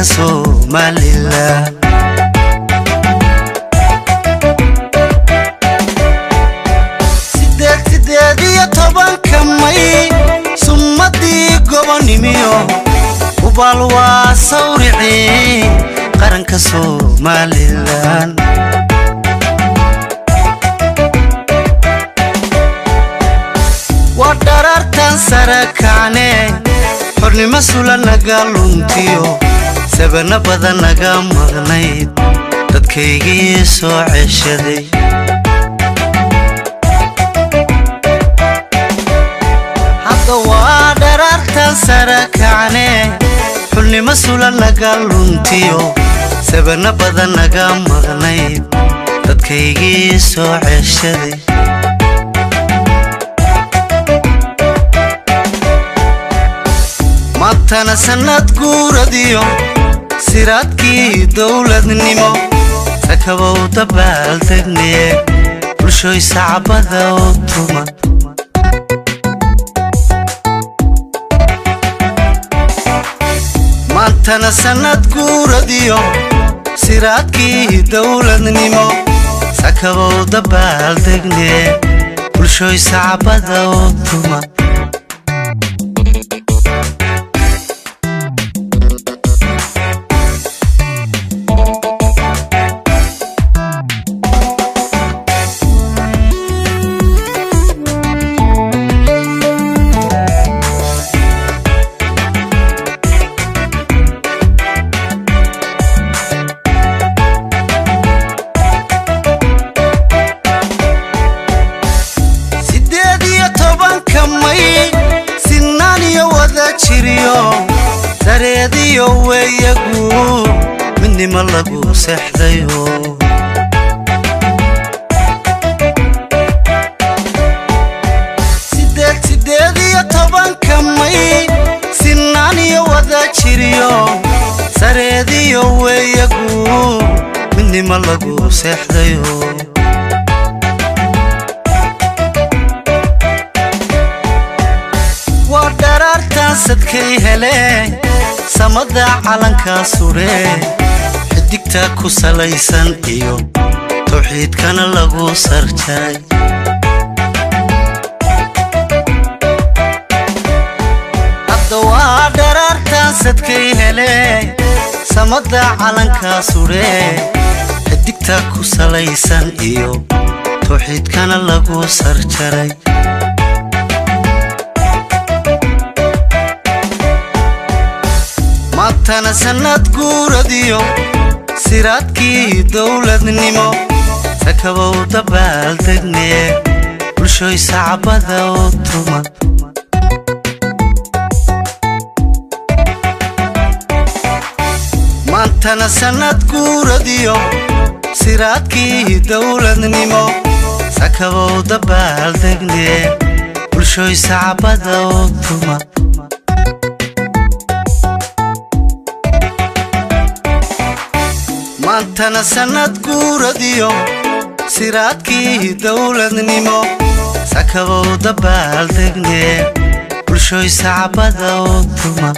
Somaliland sideediyo tobanka May sumadii gobonimo ubal waa sawricii qaranka Somaliland wadarartan sarakane xornimo sula naga luntiyo sabana badan naga maqnayd dadkaygii soo ceshaday hadda wadarartan sarakane xornimo sula naga luntiyo sabana badan naga maqnayd dadkaygii soo ceshaday matana sanad guuradiyo siraadkii dawladnimo sakabow dabaal degnee bulshoy sacbada oo tuma matana sanad guuradiyo siraadkii dawladnimo sakabow dabaal degnee bulshoy sacbada oo tuma dareediyo weeyagu midnimo lagu seexdayo sideediyo tobanka May sinaaniyo wada jiriyo dareediyo weeyagu midnimo lagu seexdayo wadarartan sadkay hele samada calanka sure xidigta ku salaysan iyo tawxiidkana lagu sarjay hadda wadarartan sadkay hele samada calanka sure xidigta ku salaysan iyo tawxiidkana lagu sarjaray matana sanad guuradiyo siraadkii dawladnimo sakabow dabaal degnee bulshoy sacbada oo tuma matana sanad guuradiyo siraadkii dawladnimo sakabow dabaal degnee bulshoy sacbada oo tuma matana sanad guuradiyo siraadkii dawladnimo sakabow dabaal degnee bulshoy sacbada oo tuma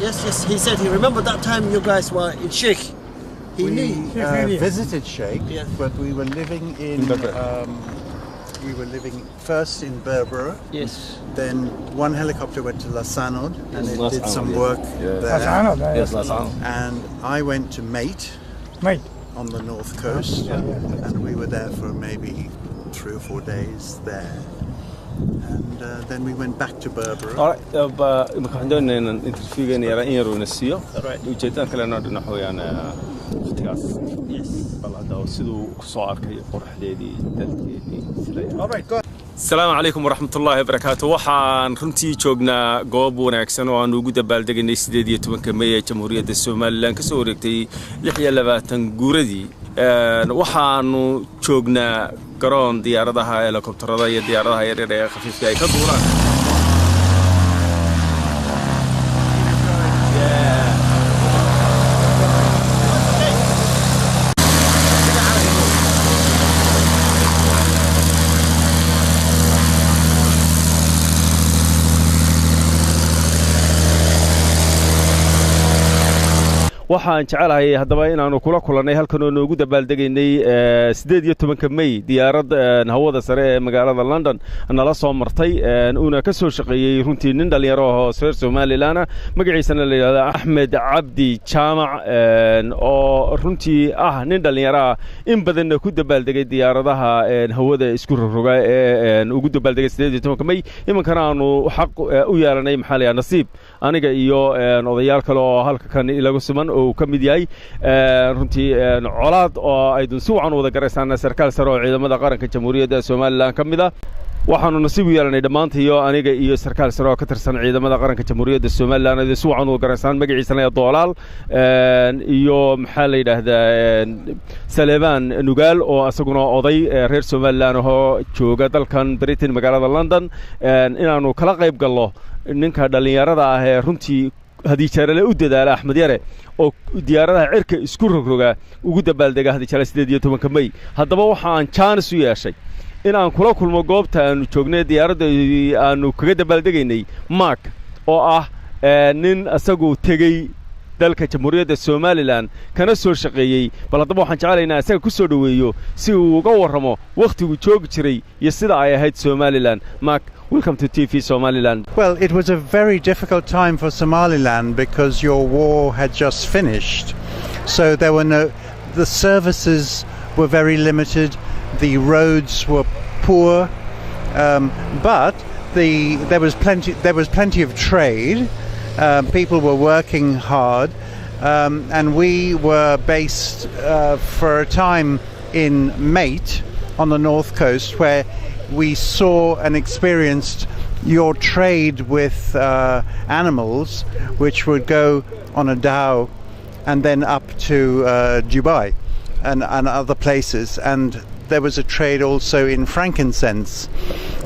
Yes. He said he remembered that time you guys were in Sheikh. We visited Sheikh, but we were living in we were living first in Berbera. Yes. Then one helicopter went to Las Anod and it did some work there. Las Anod, yes, Las Anod. And I went to Mate on the north coast, and we were there for maybe 3 or 4 days there. And then we went back to Berbera. All right, waxaan doonaynaa inaan interviewgeena yaraa in yar una siiyo. Ujeedada kalena dhinaca weeyaan waqtigaas. Yes. Bal hadda siduu ku soo arkay qorxdeedii dalkeedii sida. All right, go. Asalaamu calaykum waraxmatullaahi wabarakaatuh. Waxaan runtii joognaa goob wanaagsan oo aan ugu dabaaldegaynay 18 May ee Jamhuuriyadda Soomaaliland ka soo wareegtay 26 guuradii. Waxaanu joognaa garoon diyaaradaha helikobtarada iyo diyaaradaha yaryar ee khafiifka ay ka duulaan. waxaan jecelahay haddaba inaanu kula kulannay halkan oo noogu dabaaldegaynay 18 May diyaarad hawada sare ee magaalada London nala soo martay una ka soo shaqeeyay runtii nin dhalinyaro oo reer Somaliland magaciisana la yiraahdo Axmed Cabdi Jaamac oo runtii nin dhalinyaro in badan ku dabaaldegay diyaaradaha hawada isku rogroga ee ugu dabaaldegay 18 May imankana aanu xaq u yeelanay maxaa nasiib aniga iyo odayaal kale oo halkan ilagu siman oo ka mid yahay runtii colaad oo ay si wacan wada garaysaan sarkaal sare oo ciidamada qaranka Jamhuuriyadda Soomaaliland ka mid ah waxaanu nasiib u yeelanay dhamaantii aniga iyo sarkaal sare oo ka tirsan ciidamada qaranka Jamhuuriyadda Soomaaliland ay si wacan wada garaysaan magaciisana Doolaal iyo maxaa la yiraahdaa Saleebaan Nugaal oo asaguna oday reer Soomaaliland oo jooga dalkan Britain magaalada London inaanu kala qayb galno ninka dhalinyarada ah ee runtii hadii jeerale u dadaala Axmed Yare oo diyaaradaha cirka isku rogroga ugu dabaaldega hadii jeerale 18 May haddaba waxaan chance u yeeshay in aan kula kulmo goobta aanu joognay diyaaradda aanu kaga dabaaldegaynay Mark oo nin asagu tegay dalka Jamhuuriyadda Soomaaliland kana soo shaqeeyay bal haddaba waxaan jecelaynaa asaga ku soo dhaweeyo si uu uga warramo waqtigu joogi jiray iyo sida ay ahayd Somaliland. Mark, welcome to TV Somaliland. Well, it was a very difficult time for Somaliland because your war had just finished. So there were the services were very limited, the roads were poor, but there was plenty of trade. People were working hard, and we were based for a time in Mate on the north coast, where we saw and experienced your trade with animals, which would go on a dhow and then up to Dubai and other places. And there was a trade also in frankincense,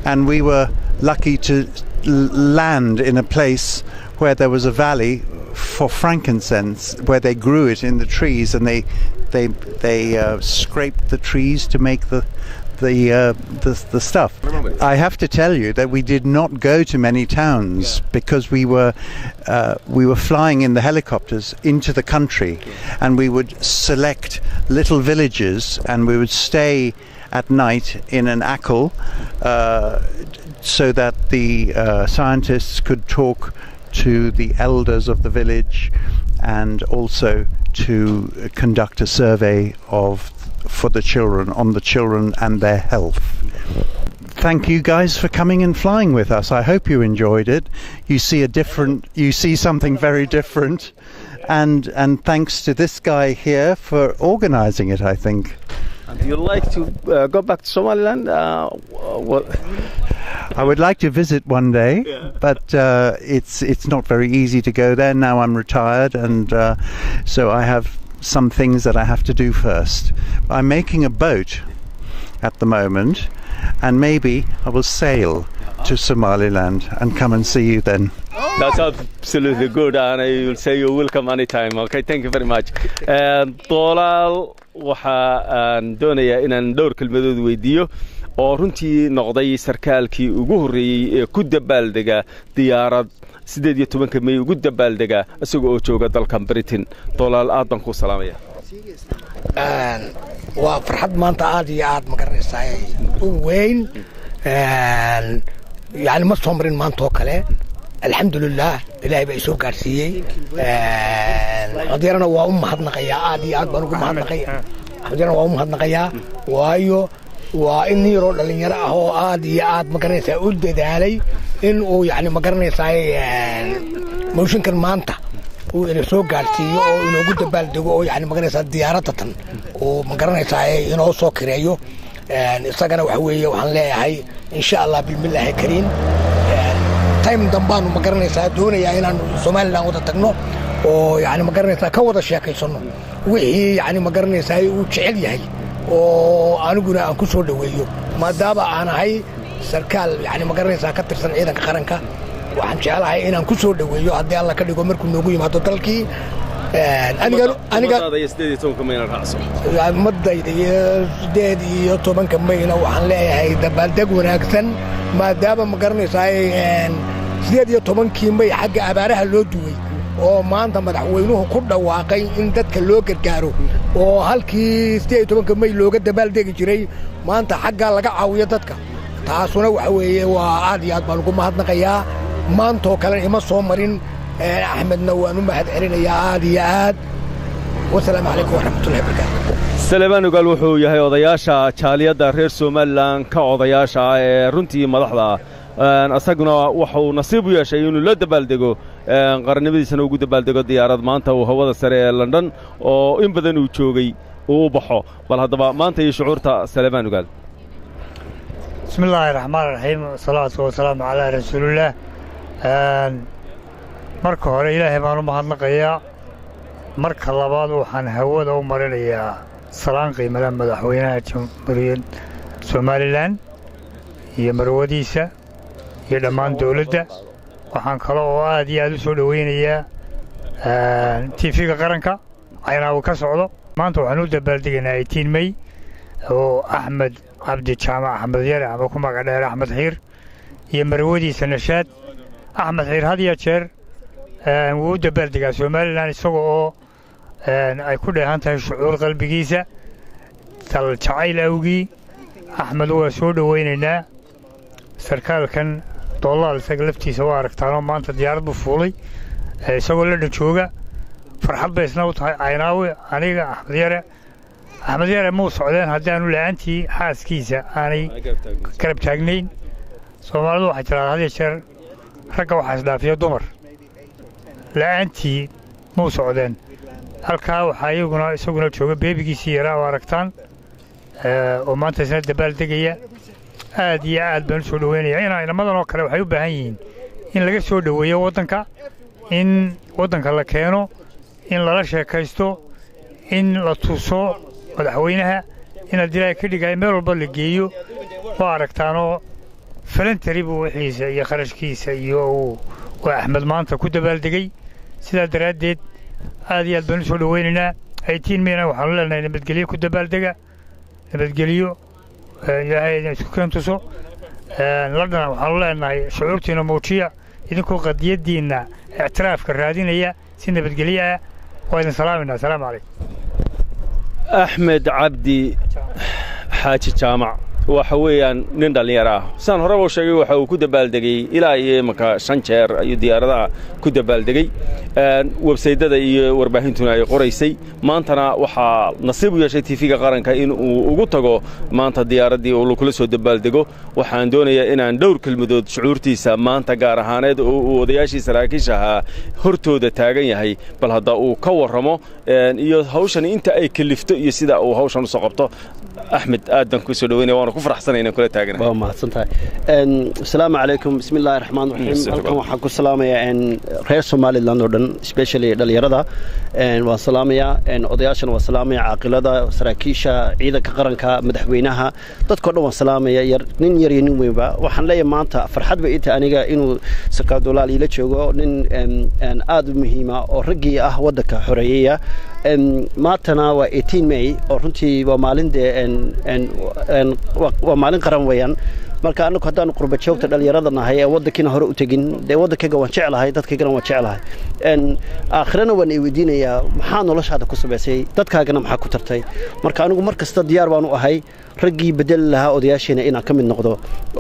and we were lucky to land in a place where there was a valley for frankincense, where they grew it in the trees, and they scraped the trees to make the stuff. I have to tell you that we did not go to many towns because we were flying in the helicopters into the country, and we would select little villages, and we would stay at night in an akel so that the scientists could talk to the elders of the village and also to conduct a survey for the children, on the children and their health. Thank you guys for coming and flying with us. I hope you enjoyed it. You see something very different, and thanks to this guy here for organising it, I think. Do you like to go back to Somaliland? I would like to visit one day, but it's not very easy to go there. Now I'm retired, and so I have some things that I have to do first. I'm making a boat at the moment, and maybe I will sail to Somaliland and come and see you then. That's absolutely good, and I will say you're welcome anytime. Okay, thank you very much. Dolaal waxaan doonayaa inaan dhowr kelmadood weydiiyo oo runtii noqday sarkaalkii ugu horeeyay ee ku dabaaldega diyaarad 18 May ugu dabaaldega isagoo jooga dalkan Britain. Dolaal aad baan ku salaamaya. waa farxad maanta aad iyo aad ma garanaysaa u weyn يعني ما صمرين ما نتوكله الحمد لله إلهي بيسوق كارسية قديرنا وأم هذا نقيا عادي عاد بنقول هذا نقيا قديرنا وأم هذا نقيا وأيو وإني رول اللي يراه عادي عاد ما كان يسأل ده علي إنه يعني ما كان يسأل موشن كان مانتا وإنه سوق كارسية وإنه قد بالدقو يعني ما كان يسأل ديارته وما كان يسأل إنه سوق كريو isagana wax weeye waxaan leeyahay insha Allah bilmillahi kariim time dambaan ma garanaysaa doonaya inaan Soomaaliland wada tagno oo yani ma garanaysaa ka wada sheekaysano wixii yani ma garanaysaa uu jecel yahay oo aniguna aan ku soo dhaweeyo maadaama aan ahay sarkaal yani ma garanaysaa ka tirsan ciidanka qaranka waxaan jecelahay inaan ku soo dhaweeyo haddii Allah ka dhigo markuu noogu yimaado dalkii aniga madayda 18 Mayna waxaan leeyahay dabaaldeg wanaagsan maadaama ma garanaysaa 18 May xagga abaaraha loo duway oo maanta madaxweynuhu ku dhawaaqay in dadka loo gargaaro oo halkii 18 May looga dabaaldegi jiray maanta xagga laga caawiyo dadka taasuna waxa weeye waa aad iyo aad baan ugu mahadnaqayaa maanta oo kale ima soo marin أحمد نوان ومهد علينا يا عادي يا عاد والسلام عليكم ورحمة الله وبركاته. سليمان قال وحو يهي وضياشا تشاليادا رير سومالان كوضياشا رنتي مدحدا أساقنا وحو نصيبو ياشا يونو لا دبالدقو قرنبدي سنوغو دبالدقو ديارات مانتا وهوادا سريع لندن وإن بدنو تشوغي وبحو والهدبا مانتا يشعورتا سليمان قال بسم الله الرحمن الرحيم والصلاة والسلام على رسول الله. marka hore ilaahay baan u mahadnaqayaa marka labaad waxaan hawada u marinayaa salaan qiimada madaxweynaha jamhuuriyadda Somaliland iyo marwadiisa iyo dhammaan dawladda waxaan kale oo aad iyo aad u soo dhaweynayaa TV-ga qaranka ayna uu ka socdo maanta waxaan u dabaaldegaynaa 18 May oo Axmed Cabdi Jaamac Axmed Yare ama ku magac dheer Axmed Xiir iyo marwadiisa Nashaad Axmed Xiir had iyo jeer wuu dabaaldegaa Somaliland isagoo ay ku dheehan tahay shucuur qalbigiisa dal jacayl awgii Axmed waa soo dhaweynaynaa sarkaalkan Dolaal isaga laftiisa waa aragtaan oo maanta diyaarad buu fuulay isagoo la jooga farxad bay isna u tahay aynaawi aniga Axmed Yare muu socdeen haddaanu la'aantii xaaskiisa aanay garab taagnayn Soomaalidu waxay tiraahdaa had jeer ragga waxaa isdhaafiya dumar la'aantii muu socdeen halkaa waxaa isaguna jooga beebigiisii yaraa oo aragtaan oo maanta isna dabaaldegaya aad iyo aad baan u soo dhaweynayaa inamadan oo kale waxay u baahan yihiin in laga soo dhaweeyo waddanka in waddanka la keeno in lala sheekaysto in la tuso madaxweynaha in adilaahay ka dhigay meel walba la geeyo waa aragtaanoo falantari buu wixiisa iyo kharashkiisa iyo waa Axmed maanta ku dabaaldegay sidaa daraaddeed aad iyo aad baan u soo dhaweynaynaa 18 Mayna waxaanu leenahay nabadgelyo ku dabaaldega nabadgelyo ilaahay isku keentuso ladana waxaanu leenahay shucuurtiina muujiya idinkoo qadiyadiinna ictiraafka raadinaya si nabadgelyo ah waa idin salaaminaa asalaamu calaykum أحمد عبدي حاج جامع waxa weeyaan nin dhalinyaro ah saan hore u sheegay waxa uu ku dabaaldegay ilaa iyo imanka 5 jeer ayuu diyaaradaha ku dabaaldegay website-da iyo warbaahintuna ay qoraysay maantana waxa nasiib u yeeshay TV-ga qaranka in uu ugu tago maanta diyaaradii uu kula soo dabaaldego waxaan doonayaa inaan dhowr kelmadood shucuurtiisa maanta gaar ahaaneed oo odayaashii saraakiisha hortooda taagan yahay bal hadda uu ka warramo iyo hawshan inta ay kalifto iyo sida uu hawshan u soo qabto أحمد آدم كوسو دويني وانا كفر حسنين كل تاجنا. ما حسنتها. السلام عليكم بسم الله الرحمن الرحيم. ألكم حق السلام يا إن رئيس سومالي لندن especially دليردا إن والسلام يا إن أضياشن والسلام يا عقلدا سراكيشة عيدا كقرنكا مدحوينها تذكرنا والسلام يا نين يرينو ميبا وحن لي مانتا فرحت بقيت أنيجا إنه سكادولالي لتشوجو نين إن آدم مهمة ورجي ودك حرية maantana waa 18 May oo runtii waa maalin waa maalin qaran weeyaan marka anagu hadaan qurba joogta dhalinyarada nahay ee wadankiina hore u tagin wadankaga waan jecelahay dadkayga waan jecelahay aakhirana waan weydiinayaa maxaa noloshaada ku sameysay dadkaagana maxaa ku tartay marka anigu markasta diyaar baan u ahay raggii bedel lahaa odayaasheena inaan ka mid noqdo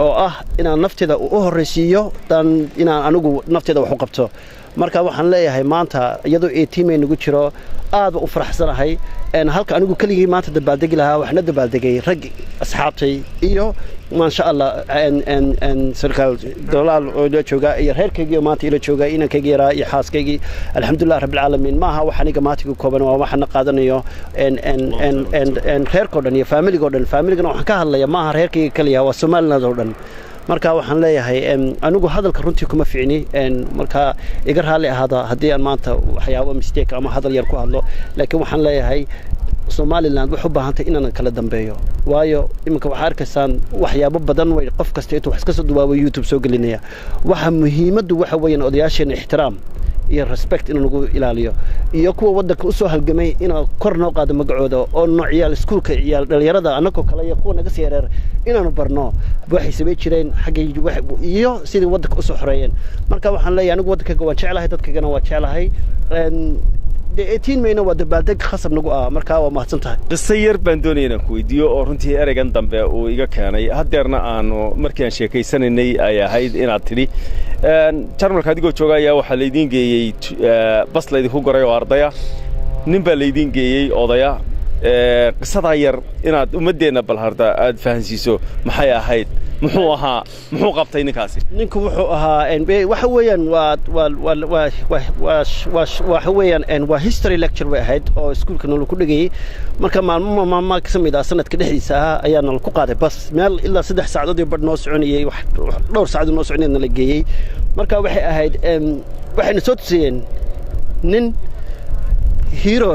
oo ah inaan nafteeda u horeysiiyo dan inaan anigu nafteeda wax u qabto marka waxaan leeyahay maanta iyadoo 18 May nagu jiro aad u faraxsanahay halka anigu kaligii maanta dabaaldegi lahaa waxna dabaaldegay rag asxaabtay iyo ma sha Allah sarkaal dolaal oo la jooga iyo reerkayga maanta ila jooga inankayga yaraa iyo xaaskayga alxamdulillah rabbil caalamiin maaha wax aniga maanta ku kooban waa waxna qaadanayo reerkoodan iyo family-gana waxaan ka hadlayaa maaha reerkayga kaliya waa Soomaaliland oo dhan marka waxaan leeyahay anigu hadalka runtii kuma fiicni marka iga raali ahada hadii aan maanta waxyaabo mistake ama hadal yar ku hadlo laakiin waxaan leeyahay Somaliland wuxuu baahantay inaan kala dambeeyo waayo iminka waxa arkaysaan waxyaabo badan way qof kasta intuu wax ka soo duwaabo YouTube soo gelinaya waxa muhiimadu waxa weeyaan odayaasheen ixtiraam iyo respect in lagu ilaaliyo iyo kuwa wadanka u soo halgamay in kor noo qaado magacooda oo noocyada iskuulka iyo dhalinyarada anagoo kale iyo kuwa naga siyaareer inaanu barno waxay sabay jireen xagga iyo sidii wadanka u soo xoreeyeen marka waxaan leeyahay anigu wadanka waan jecelahay dadkayna waan jecelahay 18 Mayna waa dabaaldeg khasab nagu ah marka waa mahadsantahay qisayar baan doonayna ku weydiyo oo runtii ereygan dambe uu iga keenay hadeerna aanu markii aan sheekaysanay ay ahayd inaad tiri jarmalka adigoo jooga ayaa waxa la idin geeyay bas la idinku goray oo ardaya nin baa la idin geeyay odaya qisada yar inaad umadeena bal harda aad fahansiiso maxay ahayd muxuu qabtay ninkaasi ninku wuxuu ahaa waxa weeyaan waxa weeyaan waa history lecture way ahayd oo iskuulka noo ku dhigay marka maalmo ka samida sanadka dhexdiisa ayaa noo ku qaaday bas meel ilaa 3 saacadood iyo bad noo soconayay wax dhowr saacadood noo soconayna la geeyay marka waxay ahayd waxayna soo tusiyeen nin hero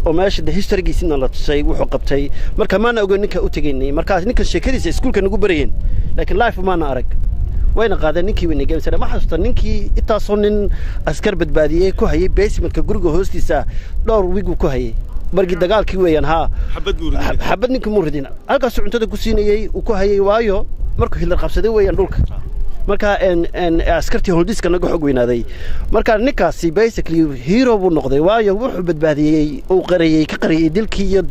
oo meesha historygiisina la tusay wuxuu qabtay marka maana ogeyn ninka u tageynay marka ninka sheekadiisa iskuulka nagu barayeen laakiin life maana arag wayna qaadeen ninkii weynay geemsana ma xasuusta ninkii intaasoo nin askar badbaadiyay ku hayay basementka guriga hoostiisa dhowr wigu ku hayay markii dagaalkii weeyaan xabad ninkii muridina halkaas cuntada ku siinayay uu ku hayay waayo markuu Hitler qabsaday weeyaan dhulka marka askartii holdiska naga xog weynaaday marka ninkaasi basically hero buu noqday waayo wuxuu badbaadiyay oo ka qariyay dilkii iyo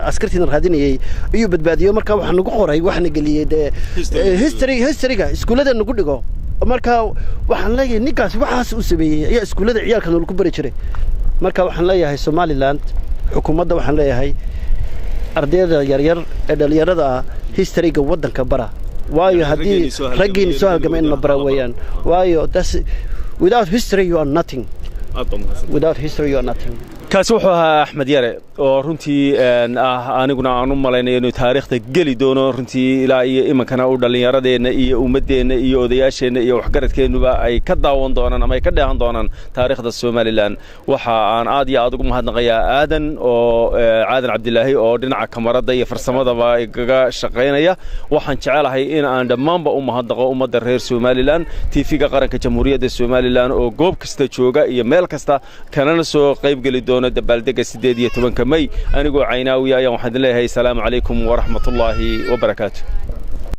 askartiina raadinayay iyo badbaadiyo marka waxa nagu qoray waxna galiyay historyga iskuulada nagu dhigo marka waxaan leeyahay ninkaasi waxaas u sameeyay ayaa iskuulada ciyaalka lagu bari jiray marka waxaan leeyahay Somaliland xukuumadda waxaan leeyahay ardayda yaryar ee dhalinyarada historyga wadanka bara waayo hadii raggiin soo halgameen ma bara weeyaan waayo without history you are nothing without history you are nothing kaasi wuxuu ahaa Axmed Yare oo runtii aniguna aan u maleynay inuu taariikhda gali doono runtii ilaa iyo imankana u dhalinyaradeena iyo umadeena iyo odayaasheena iyo waxgaradkeenuba ay ka daawan doonaan ama ay ka dheehan doonaan taariikhda Somaliland waxa aan aad iyo aad ugu mahadnaqayaa Aadan Cabdilaahi oo dhinaca kamarada iyo farsamadaba iga shaqeynaya waxaan jecelahay in aan dhammaanba u mahadnaqo ummadda reer Somaliland TV-ga qaranka Jamhuuriyadda Somaliland oo goob kasta jooga iyo meel kasta kana soo qayb gali doona dabaaldega 18 May anigoo Caynaawi ayaan waxaan leeyahay salaamu calaykum wa rahmatullaahi wa barakaatuh